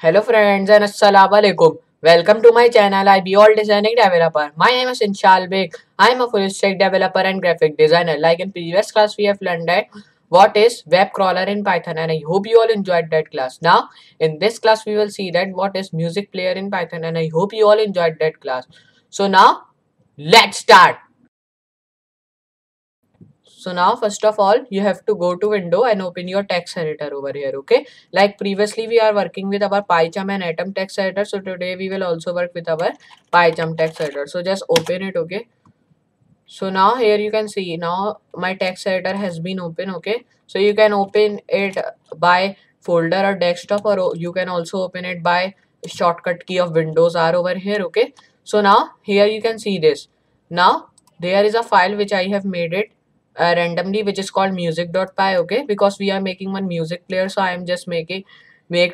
Hello friends and assalamu alaikum. Welcome to my channel IBOL Designing Developer. My name is Inshal Beg. I am a full stack developer and graphic designer. Like in previous class we have learned that what is web crawler in Python, and I hope you all enjoyed that class. Now in this class we will see that what is music player in Python, and I hope you all enjoyed that class. So now let's start. So now first of all you have to go to window and open your text editor over here. Okay, like previously we are working with our PyCharm and Atom text editor, so today we will also work with our PyCharm text editor. So just open it. Okay, so now here you can see now my text editor has been open. Okay, so you can open it by folder or desktop, or you can also open it by shortcut key of Windows R over here. Okay, so now here you can see this. Now there is a file which I have made it randomly, which is called music.py. Okay, because we are making one music player, so I am just make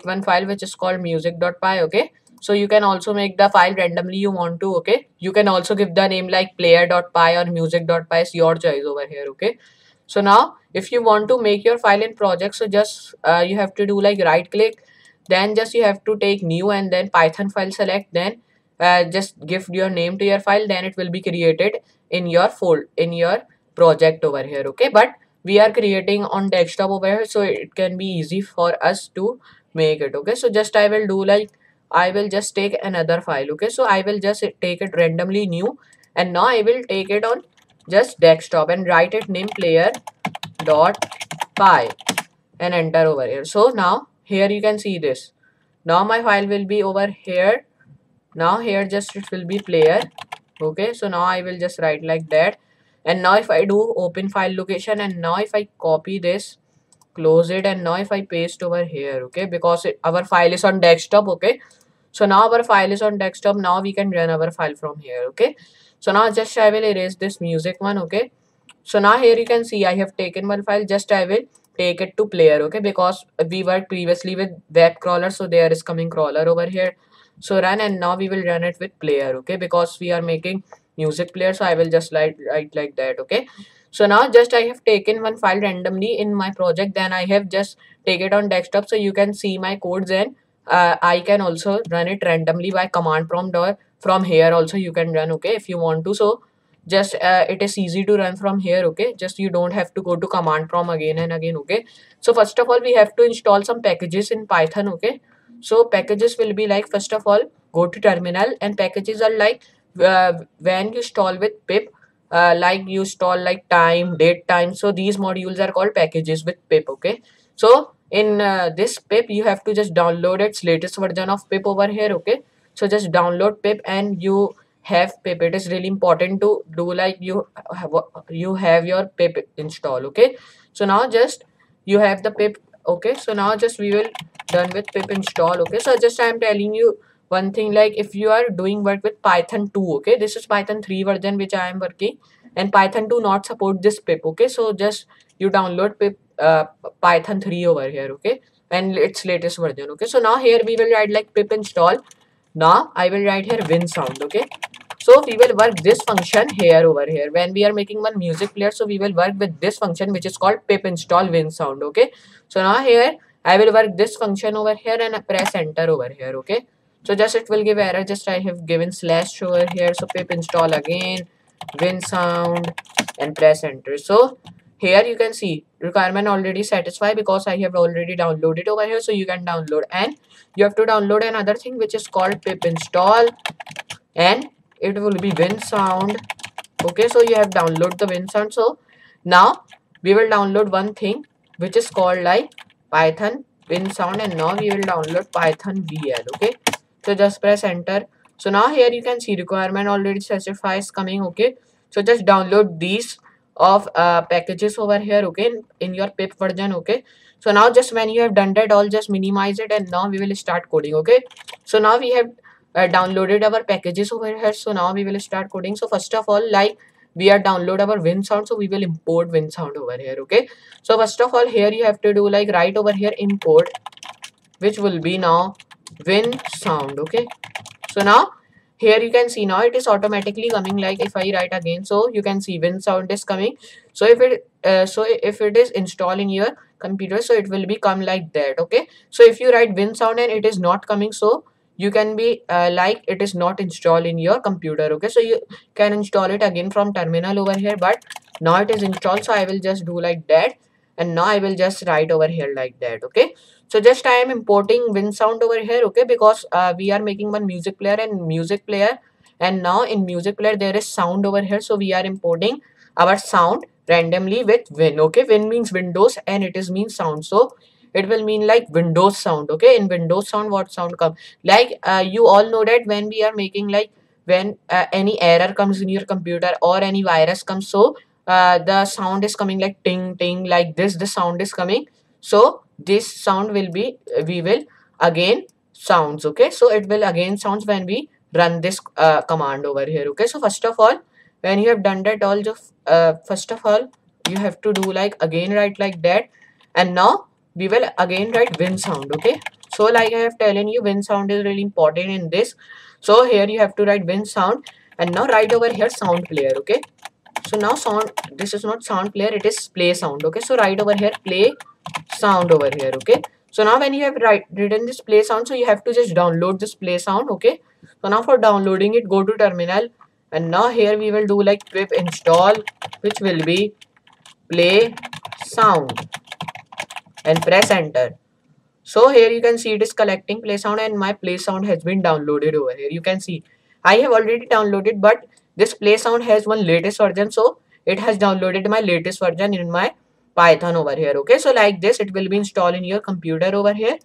one file which is called music.py. Okay, so you can also make the file randomly you want to. Okay, you can also give the name like player.py or music.py, is your choice over here. Okay, so now if you want to make your file in project, so just you have to do like right click, then just you have to take new and then Python file select, then just give your name to your file, then it will be created in your project over here. Okay, but we are creating on desktop over here, so it can be easy for us to make it. Okay, so just I will do like I will just take another file. Okay, so I will just take it randomly new, and now I will take it on just desktop and write it name player dot py and enter over here. So now here you can see this. Now my file will be over here. Now here just it will be player. Okay, so now I will just write like that, and now if I do open file location, and now if I copy this, close it, and now if I paste over here. Okay, because our file is on desktop. Okay, so now our file is on desktop. Now we can run our file from here. Okay, so now just I will erase this music one. Okay, so now here you can see I have taken one file, just I will take it to player. Okay, because we worked previously with web crawler, so there is coming crawler over here. So run, and now we will run it with player. Okay, because we are making music player, so I will just write like that. Okay, so now just I have taken one file randomly in my project, then I have just take it on desktop, so you can see my codes, and I can also run it randomly by command prompt, or from here also you can run. Okay, if you want to. So just it is easy to run from here. Okay, just you don't have to go to command prompt again and again. Okay, so first of all we have to install some packages in Python. Okay, so packages will be like, first of all go to terminal, and packages are like when you install with pip, like you install like time, date, time, so these modules are called packages with pip. Okay, so in this pip you have to just download its latest version of pip over here. Okay, so just download pip and you have pip. It is really important to do like you have your pip install. Okay, so now just you have the pip. Okay, so now just we will done with pip install. Okay, so just I am telling you one thing, like if you are doing work with Python 2. Okay, this is Python 3 version which I am working, and Python 2 not support this pip. Okay, so just you download pip Python 3 over here. Okay, and its latest version. Okay, so now here we will write like pip install. Now I will write here win sound. Okay, so we will work this function here over here when we are making one music player. So we will work with this function which is called pip install win sound. Okay, so now here I will work this function over here and press enter over here. Okay, so just it will give error, just I have given slash over here. So pip install again win sound and press enter. So here you can see requirement already satisfied because I have already downloaded over here. So you can download, and you have to download another thing which is called pip install, and it will be win sound. Okay, so you have download the win sound. So now we will download one thing which is called like Python win sound, and now we will download Python VL. Okay, so just press enter. So now here you can see requirement already specifies coming. Okay, so just download these of packages over here. Okay, in your pip version. Okay, so now just when you have done that all, just minimize it, and now we will start coding. Okay, so now we have downloaded our packages over here. So now we will start coding. So first of all, like we are download our win sound, so we will import win sound over here. Okay, so first of all here you have to do like right over here import, which will be now win sound. Okay, so now here you can see now it is automatically coming. Like if I write again, so you can see wind sound is coming. So if it is installed in your computer, so it will become like that. Okay, so if you write wind sound and it is not coming, so you can be like it is not installed in your computer. Okay, so you can install it again from terminal over here, but now it is installed, so I will just do like that, and now I will just write over here like that. Okay, so just I am importing wind sound over here. Okay, because we are making one music player and music player, and now in music player there is sound over here, so we are importing our sound randomly with win. Okay, win means windows and it is means sound, so it will mean like windows sound. Okay, in windows sound what sound come, like you all know that when we are making like when any error comes in your computer or any virus comes, so the sound is coming like ting ting, like this the sound is coming. So this sound will be we will again sounds. Okay, so it will again sounds when we run this command over here. Okay, so first of all, when you have done that all, just first of all you have to do like again write like that, and now we will again write win sound. Okay, so like I have telling you, win sound is really important in this. So here you have to write win sound, and now write over here sound player. Okay, so now sound, this is not sound player, it is play sound. Okay, so write over here play sound over here. Okay, so now when you have written this play sound, so you have to just download this play sound. Okay, so now for downloading it, go to terminal, and now here we will do like pip install, which will be play sound, and press enter. So here you can see it is collecting play sound, and my play sound has been downloaded over here. You can see I have already downloaded, but this play sound has one latest version, so it has downloaded my latest version in my Python over here. Okay, so like this it will be installed in your computer over here.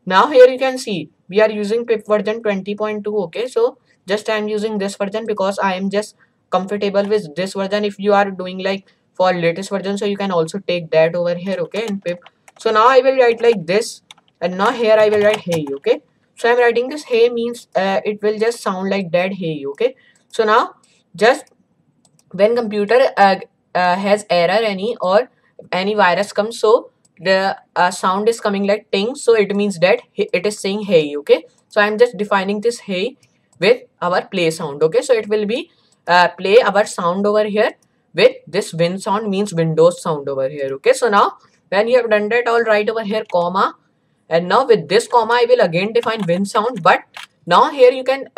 Now here you can see we are using pip version 20.2. Okay, so just I am using this version because I am just comfortable with this version. If you are doing like for latest version, so you can also take that over here. Okay, in pip. So now I will write like this, and now here I will write hey. Okay, so I'm writing this hey means it will just sound like that hey. Okay, so now just when computer has error any or any virus comes, so the sound is coming like ting, so it means that it is saying hey. Okay, so I'm just defining this hey with our play sound. Okay, so it will be play our sound over here with this win sound means windows sound over here. Okay, so now when you have done that, all right over here comma, and now with this comma I will again define win sound. But now here you can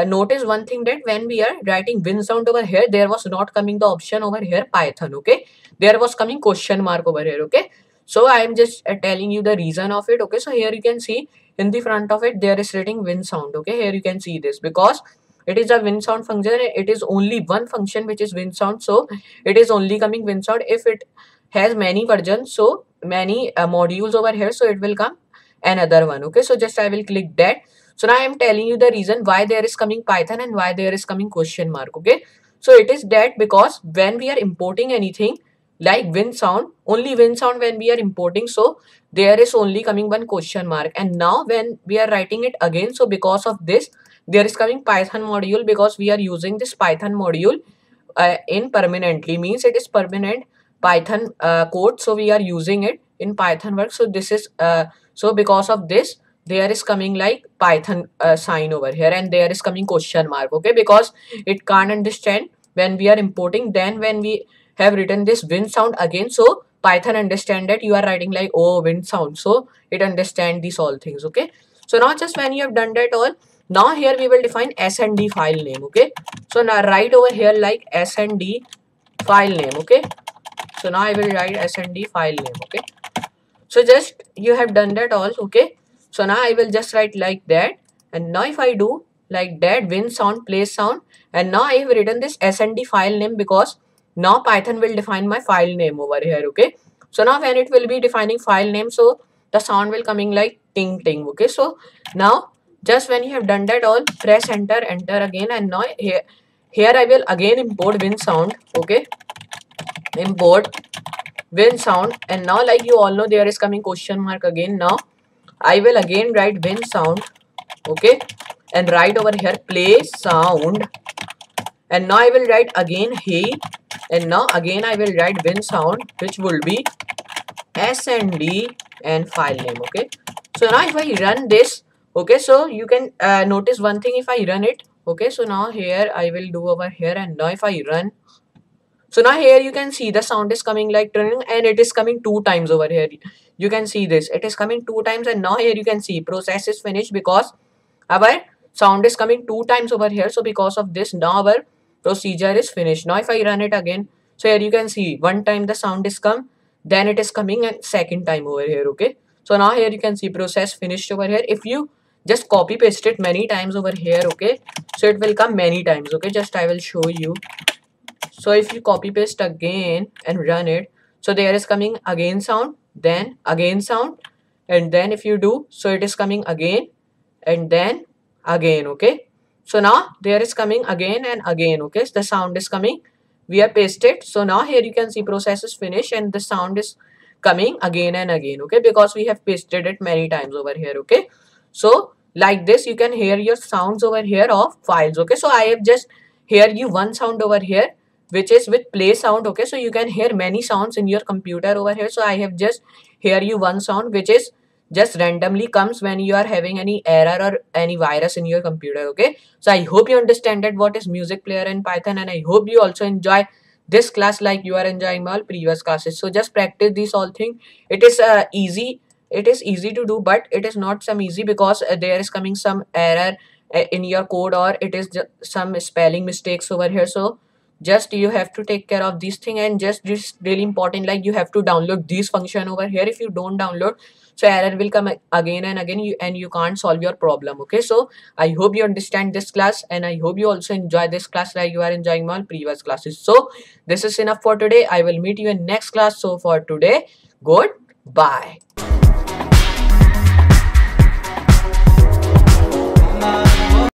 notice one thing, that when we are writing win sound over here, there was not coming the option over here Python. Okay, there was coming question mark over here. Okay, so I am just telling you the reason of it. Okay, so here you can see in the front of it there is written win sound. Okay, here you can see this because it is a win sound function. It is only one function which is win sound, so it is only coming win sound. If it has many versions, so many modules over here, so it will come another one. Okay, so just I will click that. So now I am telling you the reason why there is coming Python and why there is coming question mark. Okay, so it is that because when we are importing anything like win sound, only win sound when we are importing, so there is only coming one question mark. And now when we are writing it again, so because of this there is coming Python module, because we are using this Python module in permanently, means it is permanent Python code, so we are using it in Python work. So this is so because of this there is coming like Python sign over here, and there is coming question mark. Okay, because it can't understand when we are importing. Then when we have written this win sound again, so Python understand that you are writing like oh win sound, so it understand these all things. Okay, so now just when you have done that all, now here we will define snd file name. Okay, so now write over here like snd file name. Okay, so now I will write snd file name. Okay, so just you have done that all. Okay, so now I will just write like that, and now if I do like that win sound play sound, and now I have written this snd file name because now Python will define my file name over here. Okay, so now when it will be defining file name, so the sound will coming like ting ting. Okay, so now just when you have done that all, press enter, enter again, and now here I will again import win sound. Okay, import win sound, and now like you all know there is coming question mark again. Now I will again write win sound. Okay, and write over here play sound, and now I will write again hey, and now again I will write win sound, which will be snd and file name. Okay, so now if I run this, okay, so you can notice one thing. If I run it, Okay, so now here I will do over here, and now if I run, so now here you can see the sound is coming like turning, and it is coming 2 times over here. You can see this, it is coming 2 times, and now here you can see process is finished because our sound is coming 2 times over here. So because of this, now our procedure is finished. Now if I run it again, so here you can see 1 time the sound is come, then it is coming and second time over here. Okay, so now here you can see process finished over here. If you just copy paste it many times over here, okay, so it will come many times. Okay, just I will show you. So if you copy paste again and run it, so there is coming again sound, then again sound, and then if you do, so it is coming again and then again. Okay, so now there is coming again and again. Okay, so the sound is coming, we have pasted. So now here you can see process is finished and the sound is coming again and again. Okay, because we have pasted it many times over here. Okay, so like this you can hear your sounds over here of files. Okay, so I have just hear you one sound over here which is with play sound. Okay, so you can hear many sounds in your computer over here. So I have just hear you one sound which is just randomly comes when you are having any error or any virus in your computer. Okay, so I hope you understand that what is music player in Python, and I hope you also enjoy this class like you are enjoying all previous classes. So just practice these all thing. It is easy, it is easy to do, but it is not some easy because there is coming some error in your code, or it is some spelling mistakes over here. So just you have to take care of this thing, and just this really important, like you have to download this function over here. If you don't download, so error will come again and again, and you can't solve your problem. Okay, so I hope you understand this class, and I hope you also enjoy this class like you are enjoying my previous classes. So this is enough for today. I will meet you in next class. So for today, goodbye.